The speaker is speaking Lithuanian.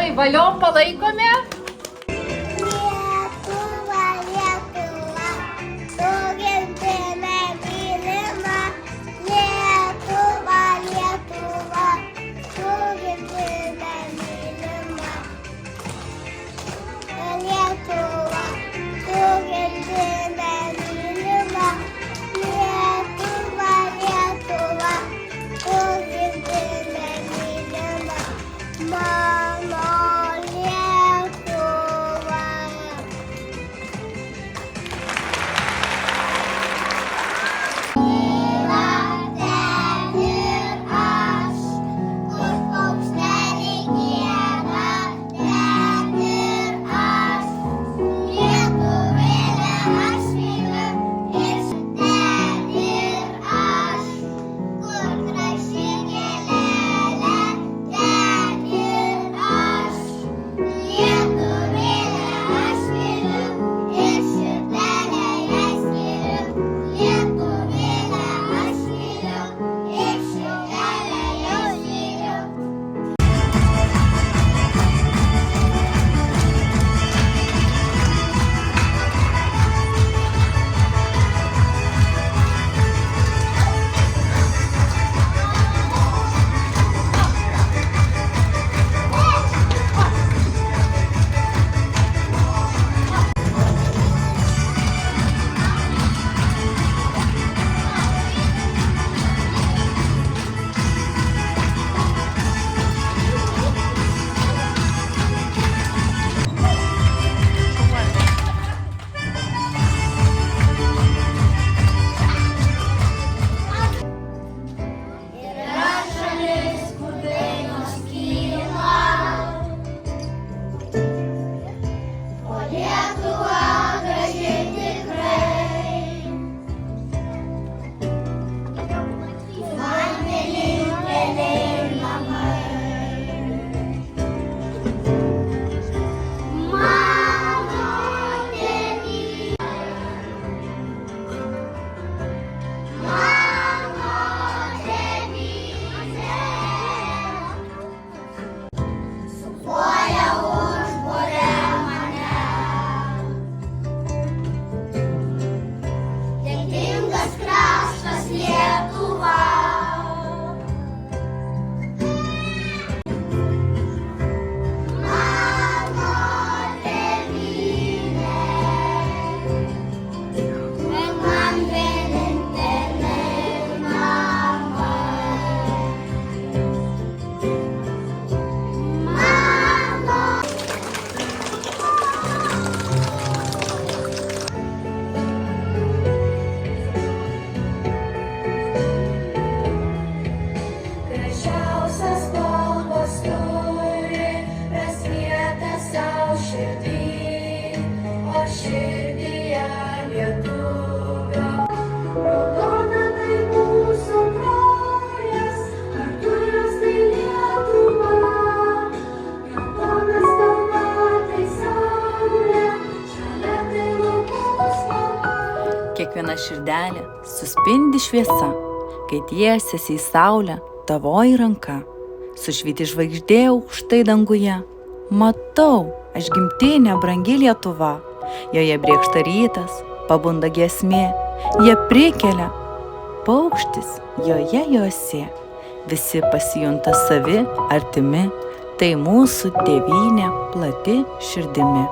Gerai, valiom palaikome. Lietuva, Lietuva, tu gimtinė mylima. Lietuva, Lietuva, tu gimtinė mylima. Lietuva, tu gimtinė mylima. Lietuva, Lietuva, tu gimtinė mylima. Mano Lietuva. Myla ten ir aš, kur paukšteliai gieda, ten ir aš. Lietuvėlę aš myliu ir ten ir aš, kur graži gėlelė, ten ir aš. Lietuvėlę aš myliu ir širdelę jai skiriu. Lietuvėlę aš myliu ir širdelę jai skiriu. Yra šalis, kur dainos kyla, o Lietuva graži tikrai. Man vieninteliai namai. Mano tėvynė. Mano tėvynė. Sukloja užbūrė mane. Dėkingas kraštas Lietuva. Mano tėvynė. Bet man vieninteliai namai. Mano. Gražiausias spalvos turi ras vietą sau širdį, o širdyje lietuvio. Raudona tai mūsų kraujas, ar tu jos tai Lietuva? Geltona spalva tai saulė, žalia tai laukų spalva. Kiekviena širdelė suspindi šviesa, kai tiesiasi į saulę tavoji ranka. Sušvyti žvaigždė aukštai danguje. Matau, aš gimtinė brangi Lietuva. Joje brėkšta rytas, pabunda giesmė. Jie prikelia paukštis, joje jose. Visi pasijunta savi, artimi. Tai mūsų tėvynė plati širdimi.